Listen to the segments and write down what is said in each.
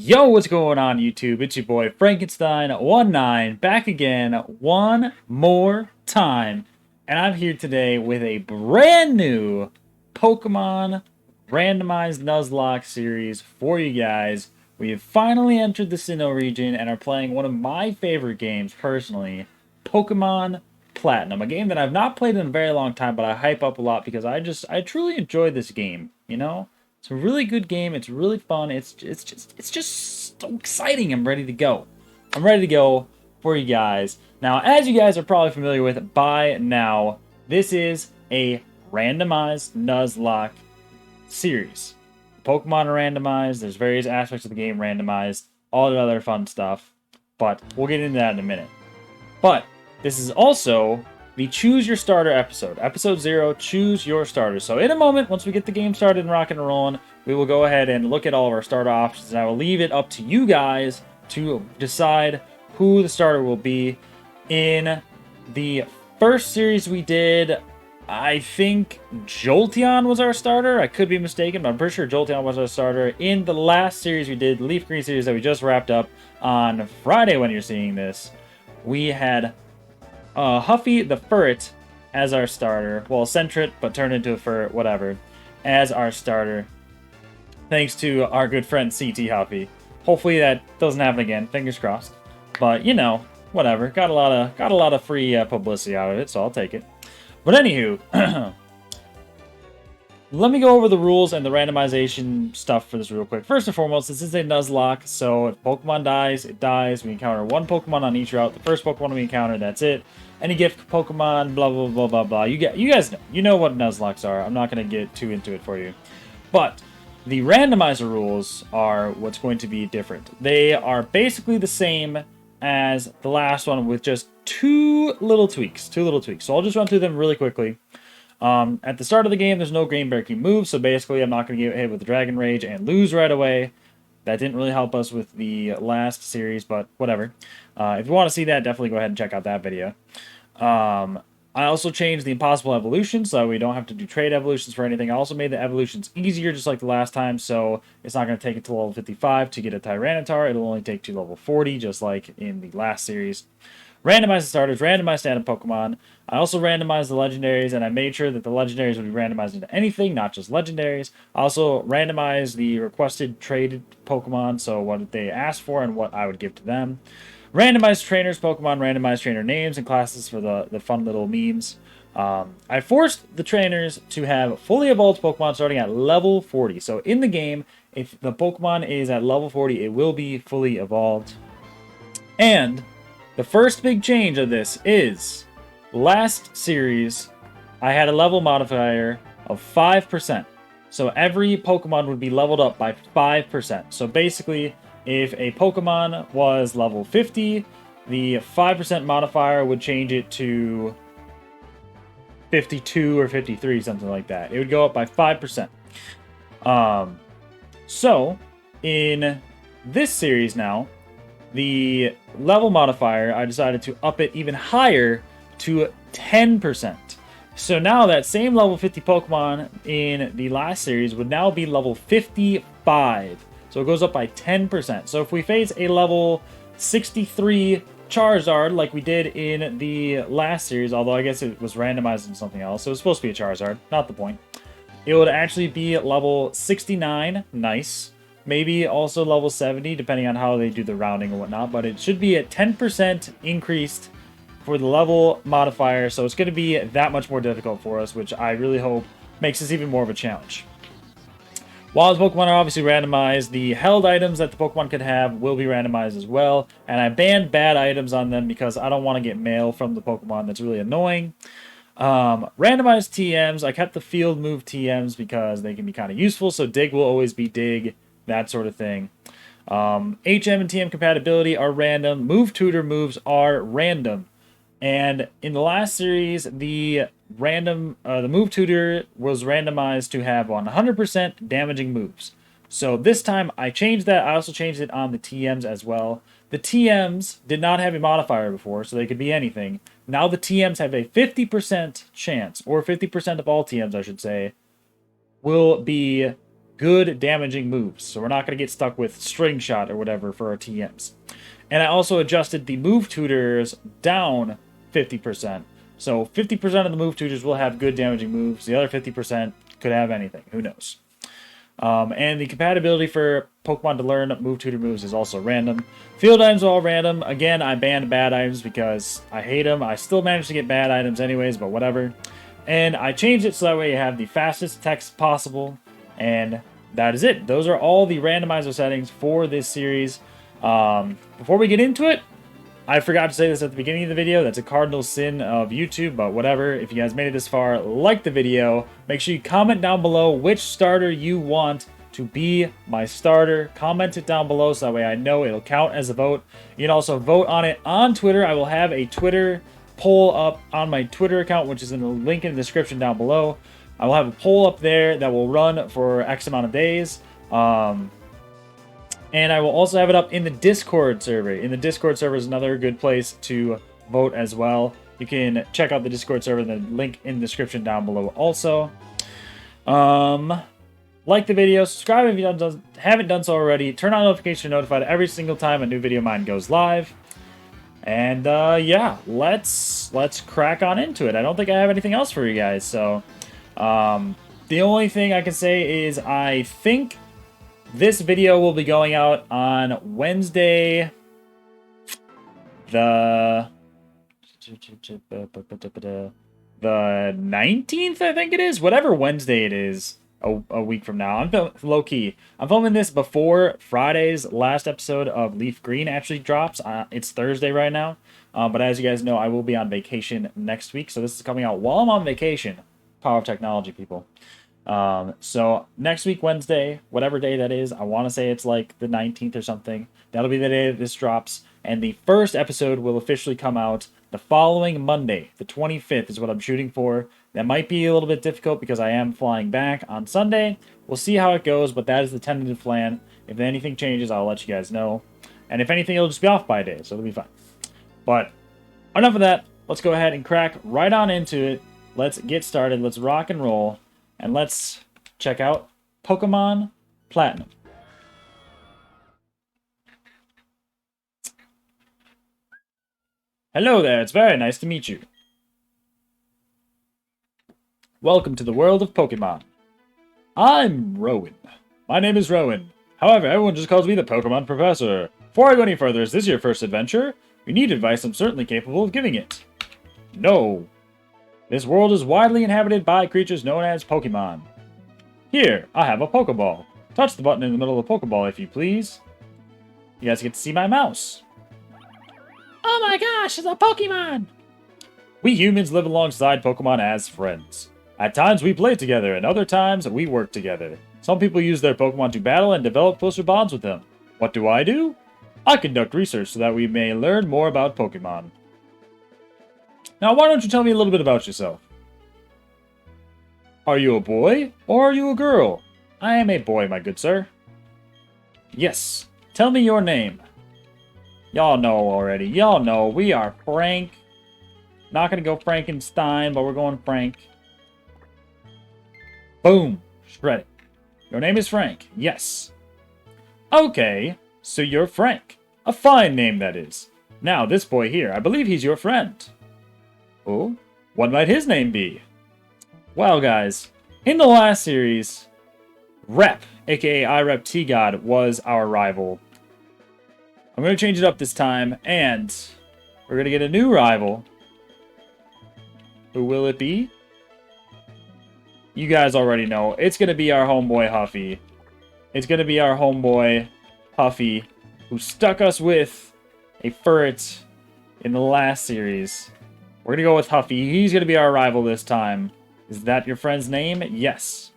Yo, what's going on YouTube? It's your boy Frankenstein19 back again one more time. And I'm here today with a brand new Pokemon Randomized Nuzlocke series for you guys. We have finally entered the Sinnoh region and are playing one of my favorite games personally, Pokemon Platinum. A game that I've not played in a very long time, but I hype up a lot because I truly enjoy this game, you know? It's a really good game. It's really fun. It's just so exciting. I'm ready to go. I'm ready to go for you guys. Now, as you guys are probably familiar with by now, this is a randomized Nuzlocke series. Pokemon are randomized. There's various aspects of the game randomized. All the other fun stuff. But we'll get into that in a minute. But this is also the Choose Your Starter episode. Episode 0, Choose Your Starter. So in a moment, once we get the game started and rocking and rolling, we will go ahead and look at all of our starter options. And I will leave it up to you guys to decide who the starter will be. In the first series we did, I think Jolteon was our starter. I could be mistaken, but I'm pretty sure Jolteon was our starter. In the last series we did, the Leaf Green series that we just wrapped up on Friday when you're seeing this, we had Huffy the Ferret as our starter. Well, Sentret, but turned into a Ferret, whatever, as our starter. Thanks to our good friend CT Huffy. Hopefully that doesn't happen again. Fingers crossed. But you know, whatever. Got a lot of free publicity out of it, so I'll take it. But anywho, let me go over the rules and the randomization stuff for this real quick. First and foremost, this is a Nuzlocke, so if Pokemon dies, it dies. We encounter one Pokemon on each route. The first Pokemon we encounter, that's it. Any gift Pokemon, blah, blah, blah, blah, blah. You guys know. You know what Nuzlockes are. I'm not going to get too into it for you. But the Randomizer Rules are what's going to be different. They are basically the same as the last one with just two little tweaks. So I'll just run through them really quickly. At the start of the game, there's no game-breaking moves, so basically I'm not going to get hit with the Dragon Rage and lose right away. That didn't really help us with the last series, but whatever. If you want to see that, definitely go ahead and check out that video. I also changed the impossible evolution, so we don't have to do trade evolutions for anything. I also made the evolutions easier, just like the last time, so it's not going to take it to level 55 to get a Tyranitar. It'll only take to level 40, just like in the last series. Randomize the starters, randomize standard Pokemon. I also randomized the legendaries, and I made sure that the legendaries would be randomized into anything, not just legendaries. I also randomized the requested traded Pokemon, so what they asked for and what I would give to them. Randomized trainers, Pokemon, randomized trainer names and classes for the fun little memes. I forced the trainers to have fully evolved Pokemon starting at level 40. So in the game, if the Pokemon is at level 40, it will be fully evolved. And the first big change of this is, last series, I had a level modifier of 5%. So every Pokemon would be leveled up by 5%. So basically, if a Pokemon was level 50, the 5% modifier would change it to 52 or 53, something like that. It would go up by 5%. So, in this series now, the level modifier, I decided to up it even higher to 10%. So now that same level 50 Pokemon in the last series would now be level 55. So it goes up by 10%. So if we face a level 63 Charizard like we did in the last series, although I guess it was randomized into something else, so it was supposed to be a Charizard, not the point. It would actually be level 69, nice. Maybe also level 70, depending on how they do the rounding and whatnot. But it should be a 10% increased for the level modifier. So it's going to be that much more difficult for us, which I really hope makes this even more of a challenge. While the Pokemon are obviously randomized, the held items that the Pokemon could have will be randomized as well. And I banned bad items on them because I don't want to get mail from the Pokemon. That's really annoying. Randomized TMs, I kept the field move TMs because they can be kind of useful. So Dig will always be Dig. That sort of thing. HM and TM compatibility are random. Move tutor moves are random. And in the last series, the move tutor was randomized to have 100% damaging moves. So this time I changed that. I also changed it on the TMs as well. The TMs did not have a modifier before, so they could be anything. Now the TMs have a 50% chance, or 50% of all TMs, I should say, will be good damaging moves. So we're not going to get stuck with String Shot or whatever for our TMs. And I also adjusted the move tutors down 50%. So 50% of the move tutors will have good damaging moves. The other 50% could have anything. Who knows? And the compatibility for Pokemon to learn move tutor moves is also random. Field items are all random. Again, I banned bad items because I hate them. I still managed to get bad items anyways, but whatever. And I changed it so that way you have the fastest text possible. And that is it. Those are all the randomizer settings for this series. Before we get into it, I forgot to say this at the beginning of the video. That's a cardinal sin of YouTube, but whatever. If you guys made it this far, like the video. Make sure you comment down below which starter you want to be my starter. Comment it down below so that way I know it'll count as a vote. You can also vote on it on Twitter. I will have a Twitter poll up on my Twitter account, which is in the link in the description down below. I will have a poll up there that will run for X amount of days. And I will also have it up in the Discord server. In the Discord server is another good place to vote as well. You can check out the Discord server, the link in the description down below also. Like the video, subscribe if you haven't done so already. Turn on notifications to be notified every single time a new video of mine goes live. And yeah, let's crack on into it. I don't think I have anything else for you guys. So the only thing I can say is I think this video will be going out on Wednesday, the 19th, I think it is. Whatever Wednesday it is, a week from now. I'm low-key. I'm filming this before Friday's last episode of Leaf Green actually drops. It's Thursday right now. But as you guys know, I will be on vacation next week. So this is coming out while I'm on vacation. Power of technology, people. So next week, Wednesday, whatever day that is, I want to say it's like the 19th or something. That'll be the day that this drops. And the first episode will officially come out the following Monday. The 25th is what I'm shooting for. That might be a little bit difficult because I am flying back on Sunday. We'll see how it goes, but that is the tentative plan. If anything changes, I'll let you guys know. And if anything, it'll just be off by a day, so it'll be fine. But enough of that. Let's go ahead and crack right on into it. Let's get started. Let's rock and roll. And let's check out Pokemon Platinum. Hello there, it's very nice to meet you. Welcome to the world of Pokemon. I'm Rowan. My name is Rowan. However, everyone just calls me the Pokemon Professor. Before I go any further, is this your first adventure? If you need advice, I'm certainly capable of giving it. No. This world is widely inhabited by creatures known as Pokemon. Here, I have a Pokeball. Touch the button in the middle of the Pokeball if you please. You guys get to see my mouse. Oh my gosh, it's a Pokemon! We humans live alongside Pokemon as friends. At times we play together, and other times we work together. Some people use their Pokemon to battle and develop closer bonds with them. What do? I conduct research so that we may learn more about Pokemon. Now, why don't you tell me a little bit about yourself? Are you a boy, or are you a girl? I am a boy, my good sir. Yes. Tell me your name. Y'all know already. Y'all know. We are Frank. Not gonna go Frankenstein, but we're going Frank. Boom. Shred it. Your name is Frank. Yes. Okay. So you're Frank. A fine name, that is. Now, this boy here, I believe he's your friend. Oh? What might his name be? Well, guys, in the last series, Rep, aka iRep T-God, was our rival. I'm going to change it up this time, and we're going to get a new rival. Who will it be? You guys already know. It's going to be our homeboy Huffy. It's going to be our homeboy Huffy, who stuck us with a Furret in the last series. We're going to go with Huffy. He's going to be our rival this time. Is that your friend's name? Yes.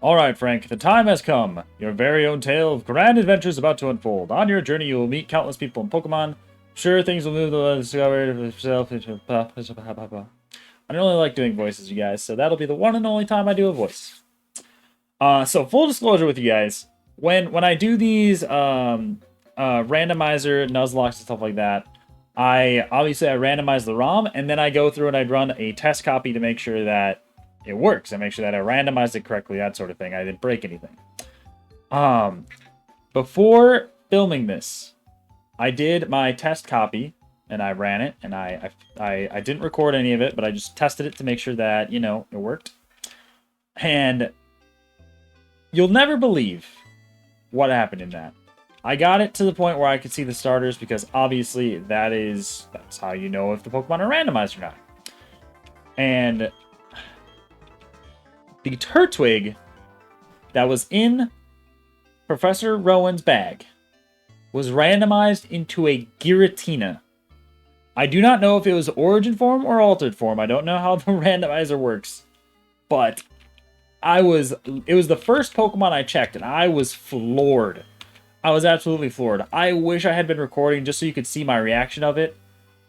Alright, Frank. The time has come. Your very own tale of grand adventures about to unfold. On your journey, you will meet countless people in Pokemon. Sure, things will move the discovery of yourself. I don't really like doing voices, you guys, so that'll be the one and only time I do a voice. So, full disclosure with you guys. When I do these randomizer Nuzlocke and stuff like that, I randomize the ROM, and then I go through and I run a test copy to make sure that it works. I make sure that I randomized it correctly, that sort of thing. I didn't break anything. Before filming this, I did my test copy and I ran it, and I didn't record any of it, but I just tested it to make sure that, you know, it worked. And you'll never believe what happened in that. I got it to the point where I could see the starters, because obviously that's how you know if the Pokemon are randomized or not. And the Turtwig that was in Professor Rowan's bag was randomized into a Giratina. I do not know if it was origin form or altered form. I don't know how the randomizer works. But it was the first Pokemon I checked, and I was floored. I was absolutely floored. I wish I had been recording just so you could see my reaction of it.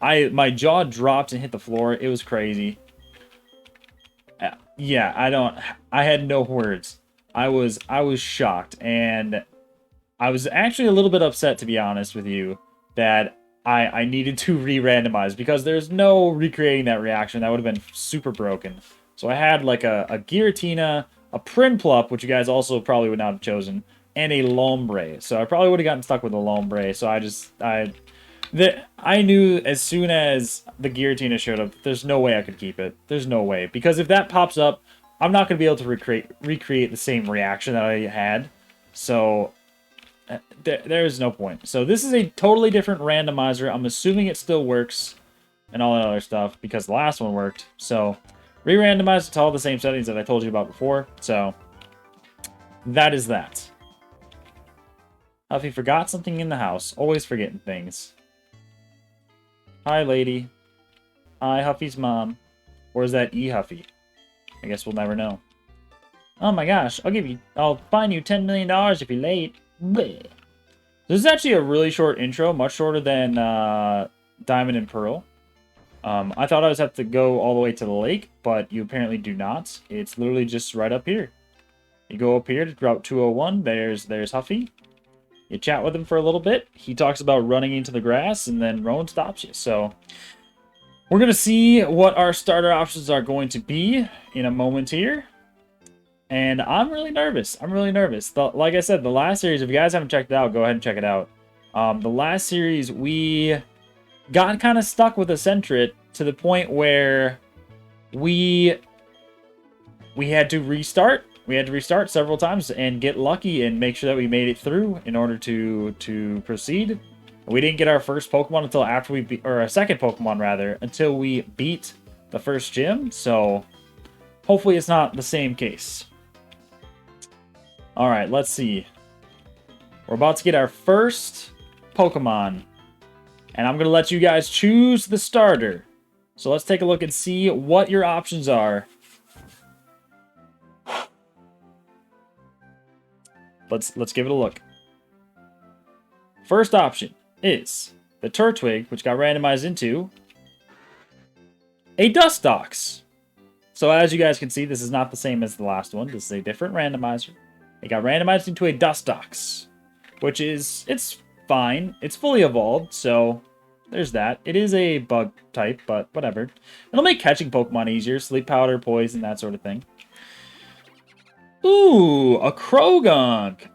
My jaw dropped and hit the floor. It was crazy. Yeah, I had no words. I was shocked, and I was actually a little bit upset, to be honest with you, that I needed to re-randomize, because there's no recreating that reaction. That would have been super broken. So I had like a Giratina, a Prinplup, which you guys also probably would not have chosen, and a Lombre. So I probably would have gotten stuck with a Lombre. So I knew as soon as the Giratina showed up, there's no way I could keep it. There's no way. Because if that pops up, I'm not going to be able to recreate the same reaction that I had. So there's no point. So this is a totally different randomizer. I'm assuming it still works and all that other stuff, because the last one worked. So re-randomized it to all the same settings that I told you about before. So that is that. Huffy forgot something in the house. Always forgetting things. Hi, lady. Hi, Huffy's mom. Or is that Huffy? I guess we'll never know. Oh my gosh, I'll fine you $10 million if you're late. Bleh. This is actually a really short intro, much shorter than Diamond and Pearl. I thought I was have to go all the way to the lake, but you apparently do not. It's literally just right up here. You go up here to Route 201. There's Huffy. You chat with him for a little bit. He talks about running into the grass, and then Rowan stops you. So we're going to see what our starter options are going to be in a moment here. And I'm really nervous. I'm really nervous. Like I said, the last series, if you guys haven't checked it out, go ahead and check it out. The last series, we got kind of stuck with a Sentret to the point where we had to restart. We had to restart several times and get lucky and make sure that we made it through in order to proceed. We didn't get our first Pokemon until after we beat, or our second Pokemon rather, until we beat the first gym. So hopefully it's not the same case. All right, let's see. We're about to get our first Pokemon, and I'm going to let you guys choose the starter. So let's take a look and see what your options are. Let's give it a look. First option is the Turtwig, which got randomized into a Dustox. So as you guys can see, this is not the same as the last one. This is a different randomizer. It got randomized into a Dustox, which it's fine. It's fully evolved, so there's that. It is a bug type, but whatever. It'll make catching Pokemon easier. Sleep Powder, Poison, that sort of thing. Ooh, a Krogunk.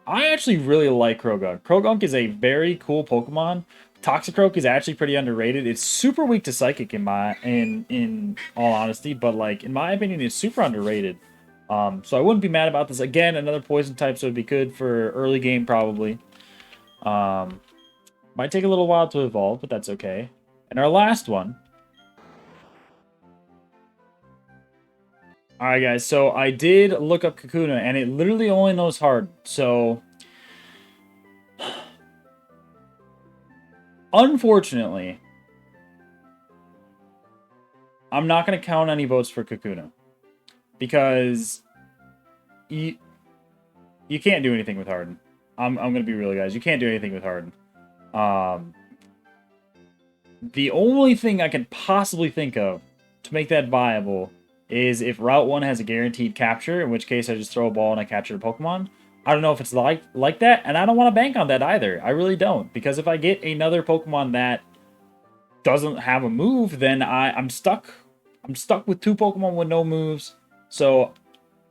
I actually really like Krogunk. Krogunk is a very cool Pokemon. Toxicroak is actually pretty underrated. It's super weak to Psychic in all honesty, but like in my opinion, it's super underrated. So I wouldn't be mad about this. Again, another poison type, so it'd be good for early game probably. Might take a little while to evolve, but that's okay. And our last one. Alright guys, so I did look up Kakuna, and it literally only knows hard, so unfortunately, I'm not going to count any votes for Kakuna, because you can't do anything with Harden. I'm going to be real, guys. You can't do anything with Harden. The only thing I can possibly think of to make that viable is if Route 1 has a guaranteed capture, in which case I just throw a ball and I capture a Pokemon. I don't know if it's like that, and I don't want to bank on that either. I really don't, because if I get another Pokemon that doesn't have a move, then I'm stuck. I'm stuck with two Pokemon with no moves. So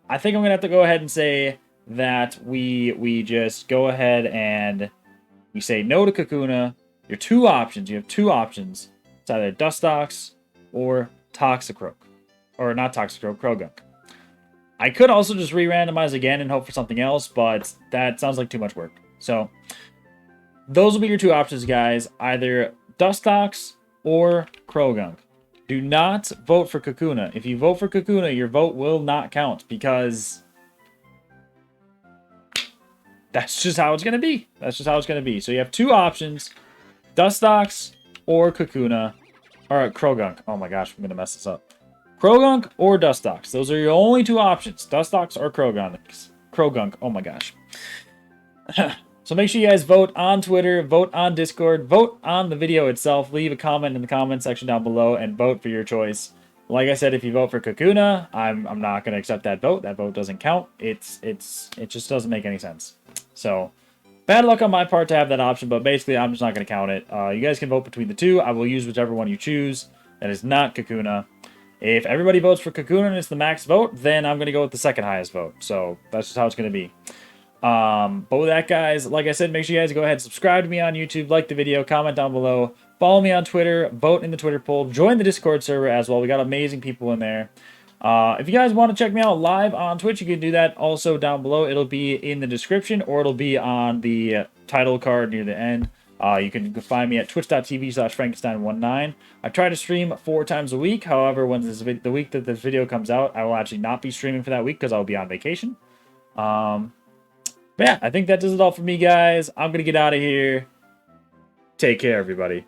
I think I'm going to have to go ahead and say that we just go ahead and we say no to Kakuna. Your two options. You have two options. It's either Dustox or Toxicroak. Or not Toxicroak, Krogunk. I could also just re-randomize again and hope for something else, but that sounds like too much work. So those will be your two options, guys. Either Dustox or Krogunk. Do not vote for Kakuna. If you vote for Kakuna, your vote will not count because that's just how it's going to be. That's just how it's going to be. So you have two options, Dustox or Kakuna. Or Krogunk. Oh my gosh, I'm going to mess this up. Krogunk or Dustox. Those are your only two options. Dustox or Krogunk. Krogunk. Oh my gosh. So make sure you guys vote on Twitter, vote on Discord, vote on the video itself. Leave a comment in the comment section down below and vote for your choice. Like I said, if you vote for Kakuna, I'm not going to accept that vote. That vote doesn't count. It just doesn't make any sense. So bad luck on my part to have that option, but basically I'm just not going to count it. You guys can vote between the two. I will use whichever one you choose. That is not Kakuna. If everybody votes for Kakuna and it's the max vote, then I'm going to go with the second highest vote. So that's just how it's going to be. But with that, guys, like I said, make sure you guys go ahead and subscribe to me on YouTube, like the video, comment down below, follow me on Twitter, vote in the Twitter poll, join the Discord server as well. We got amazing people in there. If you guys want to check me out live on Twitch, you can do that also down below. It'll be in the description or it'll be on the title card near the end. You can find me at twitch.tv/Frankenstein19. I try to stream 4 times a week. However, when the week that this video comes out, I will actually not be streaming for that week because I'll be on vacation. But yeah, I think that does it all for me, guys. I'm going to get out of here. Take care, everybody.